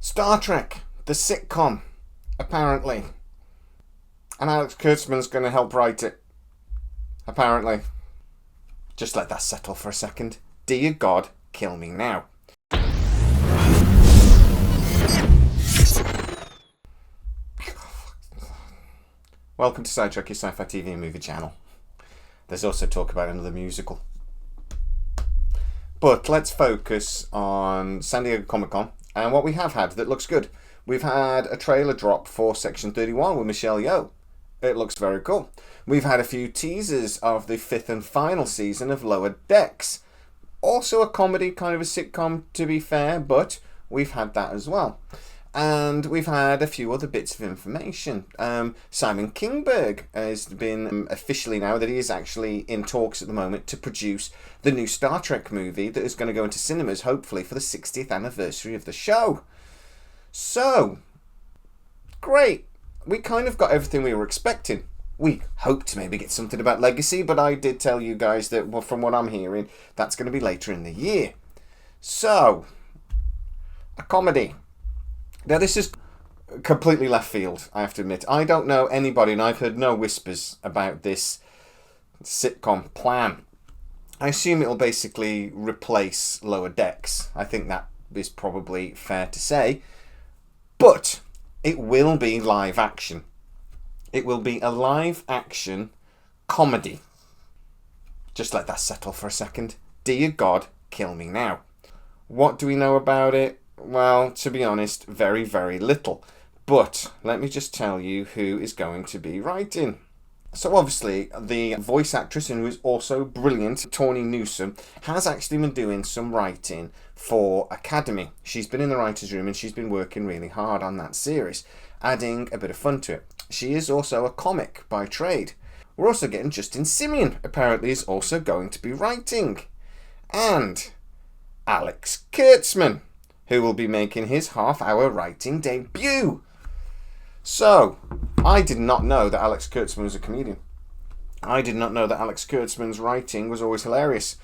Star Trek, the sitcom, apparently. And Alex Kurtzman's going to help write it. Apparently. Just let that settle for a second. Dear God, kill me now. Welcome to Sidetrack, your sci-fi TV and movie channel. There's also talk about another musical. But let's focus on San Diego Comic-Con and what we have had that looks good. We've had a trailer drop for Section 31 with Michelle Yeoh. It looks very cool. We've had a few teasers of the 5th and final season of Lower Decks. Also a comedy, kind of a sitcom to be fair, but we've had that as well. And we've had a few other bits of information. Simon Kinberg has been officially now that he is actually in talks at the moment to produce the new Star Trek movie that is going to go into cinemas, hopefully for the 60th anniversary of the show. So, great. We kind of got everything we were expecting. We hoped to maybe get something about Legacy, but I did tell you guys that, well, from what I'm hearing, that's going to be later in the year. So, a comedy. Now, this is completely left field, I have to admit. I don't know anybody, and I've heard no whispers about this sitcom plan. I assume it'll basically replace Lower Decks. I think that is probably fair to say. But it will be live action. It will be a live action comedy. Just let that settle for a second. Dear God, kill me now. What do we know about it? Well, to be honest, very, very little. But let me just tell you who is going to be writing. So obviously, the voice actress, and who is also brilliant, Tawny Newsome, has actually been doing some writing for Academy. She's been in the writer's room and she's been working really hard on that series, adding a bit of fun to it. She is also a comic by trade. We're also getting Justin Simien, apparently is also going to be writing. And Alex Kurtzman, who will be making his half-hour writing debut. So, I did not know that Alex Kurtzman was a comedian. I did not know that Alex Kurtzman's writing was always hilarious.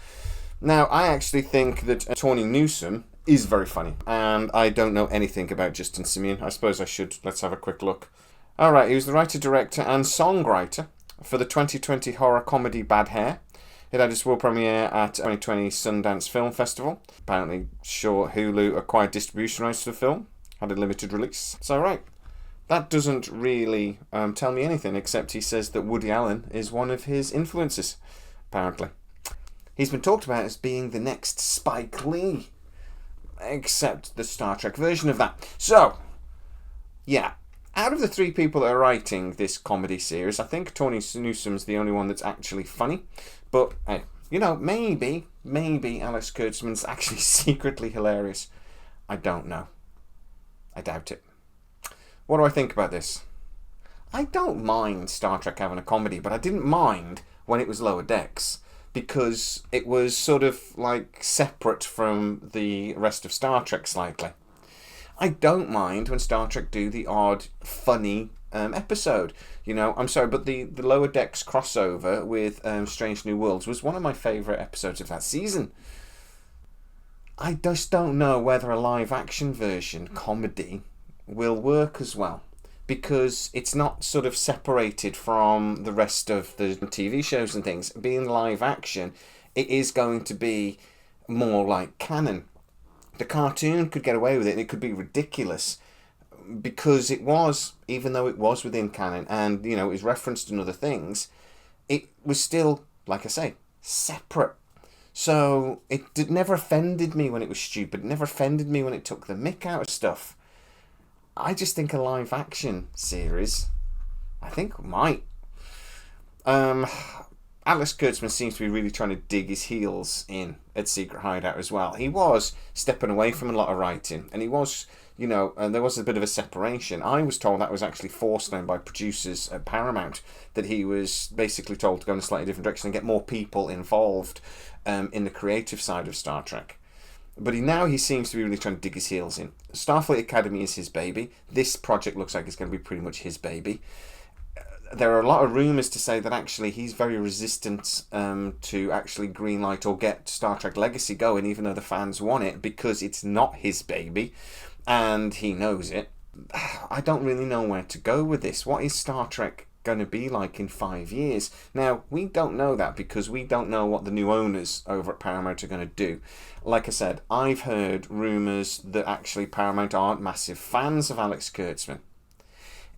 Now, I actually think that Tawny Newsome is very funny, and I don't know anything about Justin Simien. I suppose I should. Let's have a quick look. Alright, he was the writer, director, and songwriter for the 2020 horror comedy Bad Hair. It had its world premiere at 2020 Sundance Film Festival. Apparently, sure, Hulu acquired distribution rights to the film. Had a limited release. So, right. That doesn't really tell me anything, except he says that Woody Allen is one of his influences, apparently. He's been talked about as being the next Spike Lee, except the Star Trek version of that. So, yeah. Out of the three people that are writing this comedy series, I think Tawny Newsome's the only one that's actually funny. But, hey, you know, maybe Alex Kurtzman's actually secretly hilarious. I don't know. I doubt it. What do I think about this? I don't mind Star Trek having a comedy, but I didn't mind when it was Lower Decks, because it was sort of like separate from the rest of Star Trek slightly. I don't mind when Star Trek do the odd funny episode. You know, I'm sorry, but the Lower Decks crossover with Strange New Worlds was one of my favourite episodes of that season. I just don't know whether a live action version comedy will work as well, because it's not sort of separated from the rest of the TV shows and things. Being live action, it is going to be more like canon. The cartoon could get away with it and it could be ridiculous, because it was, even though it was within canon and, you know, it was referenced in other things, it was still, like I say, separate. So it never offended me when it was stupid. It never offended me when it took the mick out of stuff. I just think a live action series, I think, might. Alex Kurtzman seems to be really trying to dig his heels in at Secret Hideout as well. He was stepping away from a lot of writing, and he was, you know, and there was a bit of a separation. I was told that was actually forced down by producers at Paramount, that he was basically told to go in a slightly different direction and get more people involved in the creative side of Star Trek. But he seems to be really trying to dig his heels in. Starfleet Academy is his baby. This project looks like it's going to be pretty much his baby. There are a lot of rumours to say that actually he's very resistant to actually greenlight or get Star Trek Legacy going, even though the fans want it, because it's not his baby. and he knows it. I don't really know where to go with this. What is Star Trek going to be like in 5 years? Now, we don't know that because we don't know what the new owners over at Paramount are going to do. Like I said, I've heard rumours that actually Paramount aren't massive fans of Alex Kurtzman.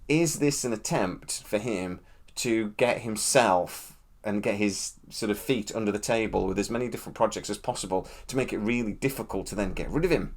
Is this an attempt for him to get himself and get his sort of feet under the table with as many different projects as possible to make it really difficult to then get rid of him?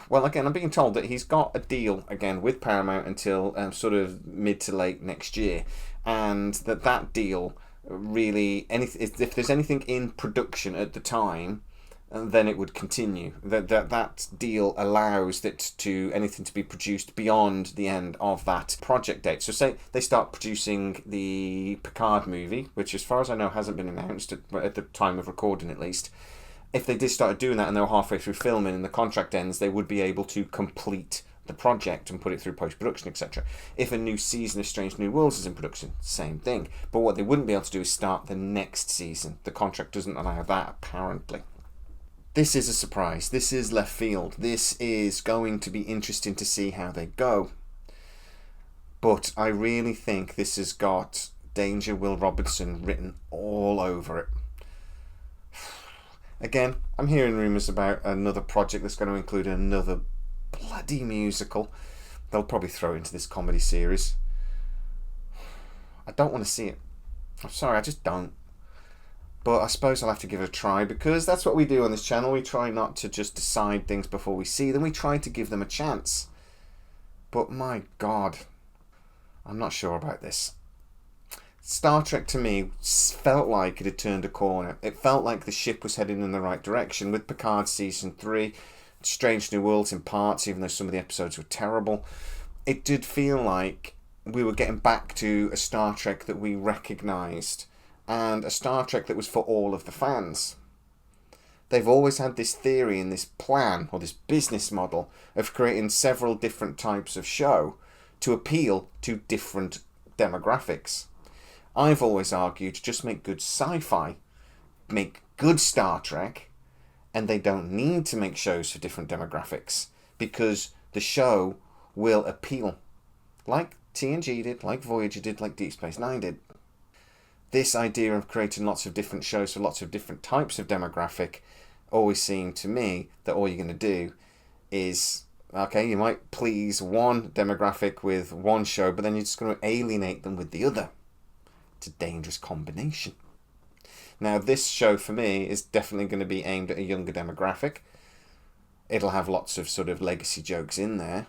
Well, again, I'm being told that he's got a deal again with Paramount until sort of mid to late next year, and that deal really, if there's anything in production at the time, then it would continue. That deal allows anything to be produced beyond the end of that project date. So say they start producing the Picard movie, which as far as I know hasn't been announced at the time of recording at least. If they did start doing that and they were halfway through filming and the contract ends, they would be able to complete the project and put it through post-production, etc. If a new season of Strange New Worlds is in production, same thing. But what they wouldn't be able to do is start the next season. The contract doesn't allow that, apparently. This is a surprise. This is left field. This is going to be interesting to see how they go. But I really think this has got Danger Will Robinson written all over it. Again, I'm hearing rumours about another project that's going to include another bloody musical. They'll probably throw it into this comedy series. I don't want to see it. I'm sorry, I just don't. But I suppose I'll have to give it a try, because that's what we do on this channel. We try not to just decide things before we see them. We try to give them a chance. But my God, I'm not sure about this. Star Trek to me felt like it had turned a corner. It felt like the ship was heading in the right direction with Picard Season 3, Strange New Worlds in parts, even though some of the episodes were terrible. It did feel like we were getting back to a Star Trek that we recognised, and a Star Trek that was for all of the fans. They've always had this theory and this plan, or this business model, of creating several different types of show to appeal to different demographics. I've always argued, just make good sci-fi, make good Star Trek, and they don't need to make shows for different demographics, because the show will appeal. Like TNG did, like Voyager did, like Deep Space Nine did. This idea of creating lots of different shows for lots of different types of demographic always seemed to me that all you're going to do is, okay, you might please one demographic with one show, but then you're just going to alienate them with the other. It's a dangerous combination. Now, this show for me is definitely going to be aimed at a younger demographic. It'll have lots of sort of legacy jokes in there,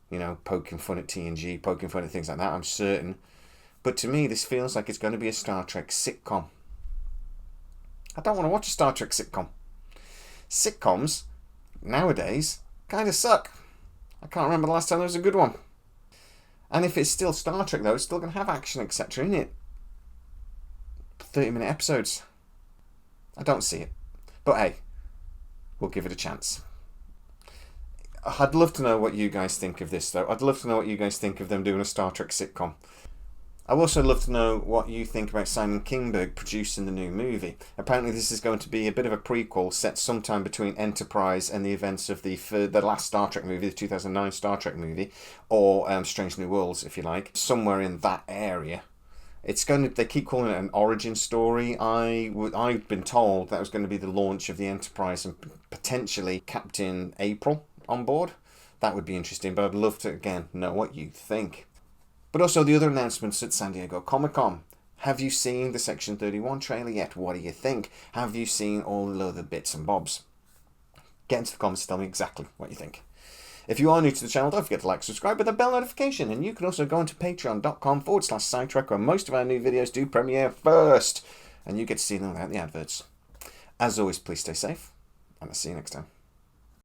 you know, poking fun at TNG, poking fun at things like that, I'm certain. But to me, this feels like it's going to be a Star Trek sitcom. I don't want to watch a Star Trek sitcom. Sitcoms, nowadays, kind of suck. I can't remember the last time there was a good one. And if it's still Star Trek, though, it's still going to have action, etc. in it. 30-minute episodes. I don't see it. But hey, we'll give it a chance. I'd love to know what you guys think of this, though. I'd love to know what you guys think of them doing a Star Trek sitcom. I'd also love to know what you think about Simon Kinberg producing the new movie. Apparently this is going to be a bit of a prequel set sometime between Enterprise and the events of the last Star Trek movie, the 2009 Star Trek movie, or Strange New Worlds, if you like, somewhere in that area. It's going to, they keep calling it an origin story. I've been told that was going to be the launch of the Enterprise and potentially Captain April on board. That would be interesting, but I'd love to, again, know what you think. But also the other announcements at San Diego Comic-Con. Have you seen the Section 31 trailer yet? What do you think? Have you seen all the other bits and bobs? Get into the comments and tell me exactly what you think. If you are new to the channel, don't forget to like, subscribe with the bell notification. And you can also go into patreon.com/SciTrek, where most of our new videos do premiere first. And you get to see them without the adverts. As always, please stay safe. And I'll see you next time.